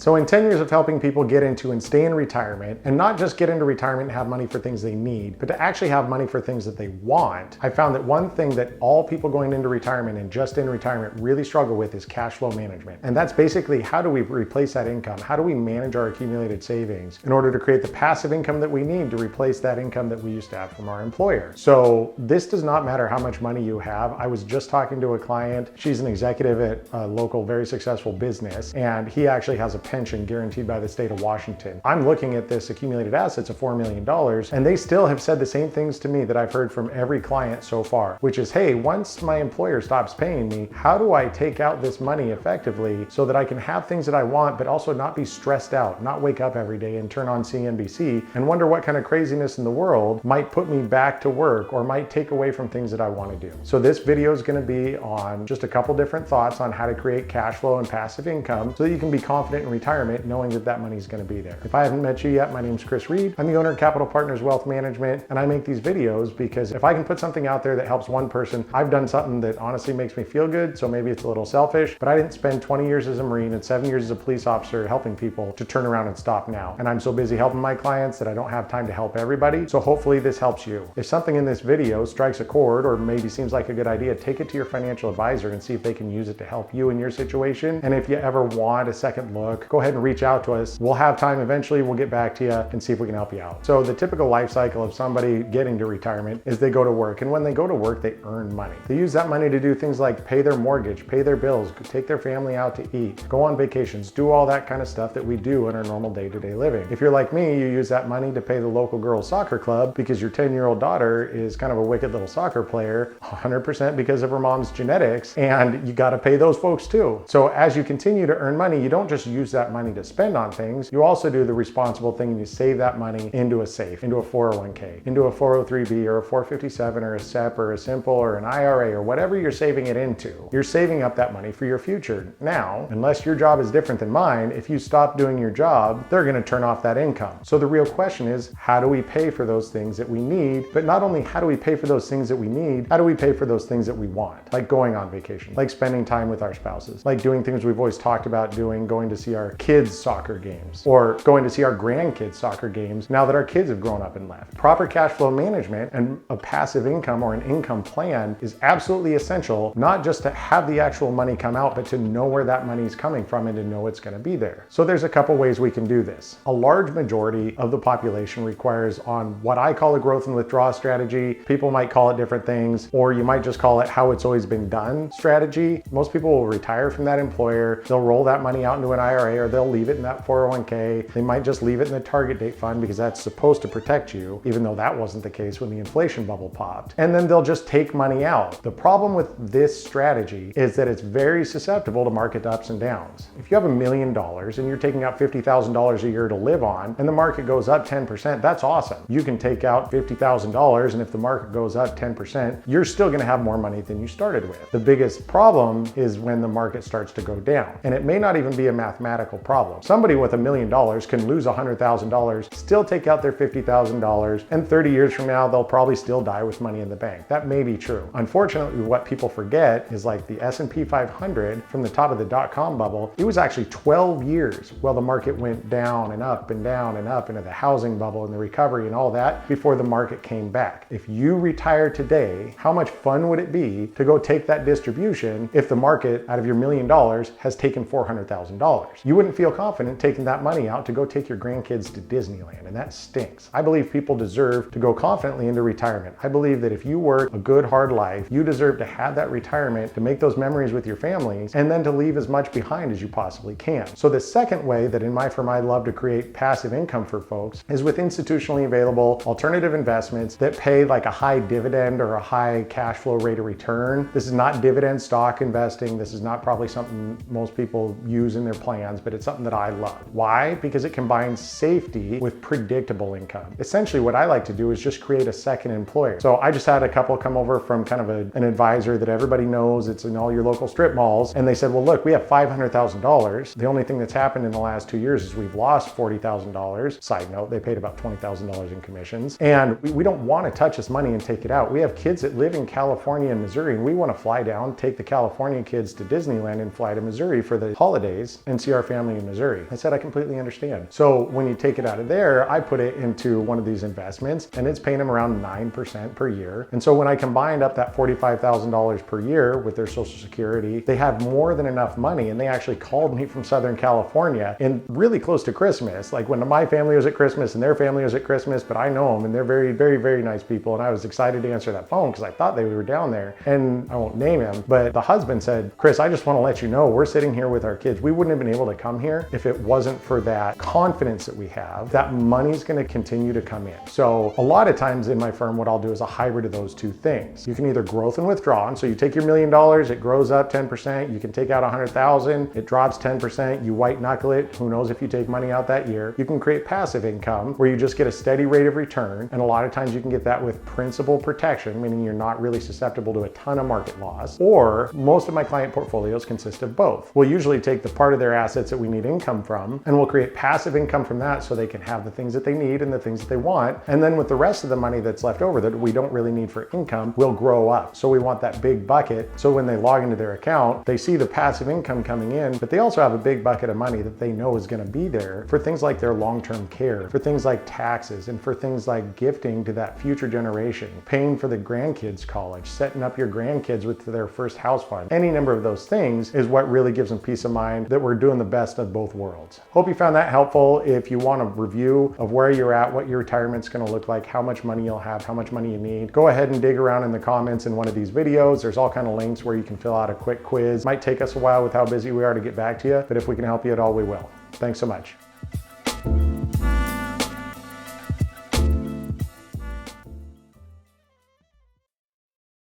So in 10 years of helping people get into and stay in retirement, and not just get into retirement and have money for things they need, but to actually have money for things that they want, I found that one thing that all people going into retirement and just in retirement really struggle with is cash flow management. And that's basically, how do we replace that income? How do we manage our accumulated savings in order to create the passive income that we need to replace that income that we used to have from our employer? So this does not matter how much money you have. I was just talking to a client. She's an executive at a local, very successful business, and he actually has a pension guaranteed by the state of Washington. I'm looking at this accumulated assets of $4 million, and they still have said the same things to me that I've heard from every client so far, which is, hey, once my employer stops paying me, how do I take out this money effectively so that I can have things that I want, but also not be stressed out, not wake up every day and turn on CNBC and wonder what kind of craziness in the world might put me back to work or might take away from things that I want to do. So this video is going to be on just a couple different thoughts on how to create cash flow and passive income so that you can be confident in retirement knowing that that money is going to be there. If I haven't met you yet, my name is Chris Reed. I'm the owner of Capital Partners Wealth Management, and I make these videos because if I can put something out there that helps one person, I've done something that honestly makes me feel good. So maybe it's a little selfish, but I didn't spend 20 years as a Marine and 7 years as a police officer helping people to turn around and stop now. And I'm so busy helping my clients that I don't have time to help everybody. So hopefully this helps you. If something in this video strikes a chord or maybe seems like a good idea, take it to your financial advisor and see if they can use it to help you in your situation. And if you ever want a second look, go ahead and reach out to us. We'll have time eventually. We'll get back to you and see if we can help you out. So the typical life cycle of somebody getting to retirement is they go to work. And when they go to work, they earn money. They use that money to do things like pay their mortgage, pay their bills, take their family out to eat, go on vacations, do all that kind of stuff that we do in our normal day-to-day living. If you're like me, you use that money to pay the local girls soccer club because your 10-year-old daughter is kind of a wicked little soccer player, 100% because of her mom's genetics, and you got to pay those folks too. So as you continue to earn money, you don't just use that money to spend on things, you also do the responsible thing and you save that money into a safe, into a 401k, into a 403b or a 457 or a SEP or a simple or an IRA or whatever you're saving it into. You're saving up that money for your future. Now, unless your job is different than mine, if you stop doing your job, they're going to turn off that income. So the real question is, how do we pay for those things that we need? But not only how do we pay for those things that we need, how do we pay for those things that we want? Like going on vacation, like spending time with our spouses, like doing things we've always talked about doing, going to see our kids' soccer games, or going to see our grandkids' soccer games now that our kids have grown up and left. Proper cash flow management and a passive income or an income plan is absolutely essential, not just to have the actual money come out, but to know where that money is coming from and to know it's going to be there. So there's a couple ways we can do this. A large majority of the population requires on what I call a growth and withdraw strategy. People might call it different things, or you might just call it how it's always been done strategy. Most people will retire from that employer. They'll roll that money out into an IRA or they'll leave it in that 401k. They might just leave it in the target date fund because that's supposed to protect you, even though that wasn't the case when the inflation bubble popped. And then they'll just take money out. The problem with this strategy is that it's very susceptible to market ups and downs. If you have $1 million and you're taking out $50,000 a year to live on and the market goes up 10%, that's awesome. You can take out $50,000 and if the market goes up 10%, you're still going to have more money than you started with. The biggest problem is when the market starts to go down. And it may not even be a mathematical problem. Somebody with $1 million can lose $100,000, still take out their $50,000, and 30 years from now, they'll probably still die with money in the bank. That may be true. Unfortunately, what people forget is like the S&P 500 from the top of the dot-com bubble, it was actually 12 years while the market went down and up and down and up into the housing bubble and the recovery and all that before the market came back. If you retire today, how much fun would it be to go take that distribution if the market out of your $1 million has taken $400,000? You wouldn't feel confident taking that money out to go take your grandkids to Disneyland, and that stinks. I believe people deserve to go confidently into retirement. I believe that if you work a good, hard life, you deserve to have that retirement to make those memories with your families and then to leave as much behind as you possibly can. So the second way that in my firm I love to create passive income for folks is with institutionally available alternative investments that pay like a high dividend or a high cash flow rate of return. This is not dividend stock investing. This is not probably something most people use in their plans, but it's something that I love. Why? Because it combines safety with predictable income. Essentially what I like to do is just create a second employer. So I just had a couple come over from kind of an advisor that everybody knows, it's in all your local strip malls, and they said, well look, we have $500,000. The only thing that's happened in the last 2 years is we've lost $40,000. Side note, they paid about $20,000 in commissions, and we don't want to touch this money and take it out. We have kids that live in California and Missouri, and we want to fly down, take the California kids to Disneyland and fly to Missouri for the holidays and see our family family in Missouri. I said, I completely understand. So when you take it out of there, I put it into one of these investments and it's paying them around 9% per year. And so when I combined up that $45,000 per year with their Social Security, they have more than enough money. And they actually called me from Southern California and really close to Christmas, like when my family was at Christmas and their family was at Christmas, but I know them and they're very, very, very nice people. And I was excited to answer that phone because I thought they were down there. And I won't name him, but the husband said, Chris, I just want to let you know we're sitting here with our kids. We wouldn't have been able to come here if it wasn't for that confidence that we have that money's going to continue to come in. So a lot of times in my firm, what I'll do is a hybrid of those two things. You can either growth and withdraw. And so you take your $1 million, it grows up 10%. You can take out 100,000, it drops 10%. You white knuckle it. Who knows if you take money out that year. You can create passive income where you just get a steady rate of return. And a lot of times you can get that with principal protection, meaning you're not really susceptible to a ton of market loss. Or most of my client portfolios consist of both. We'll usually take the part of their assets that we need income from, and we'll create passive income from that so they can have the things that they need and the things that they want. And then with the rest of the money that's left over that we don't really need for income, we'll grow up. So we want that big bucket. So when they log into their account, they see the passive income coming in, but they also have a big bucket of money that they know is going to be there for things like their long-term care, for things like taxes, and for things like gifting to that future generation, paying for the grandkids' college, setting up your grandkids with their first house fund. Any number of those things is what really gives them peace of mind that we're doing the best of both worlds. Hope you found that helpful. If you want a review of where you're at, what your retirement's going to look like, how much money you'll have, how much money you need, go ahead and dig around in the comments in one of these videos. There's all kind of links where you can fill out a quick quiz. Might take us a while with how busy we are to get back to you, but if we can help you at all, we will. Thanks so much.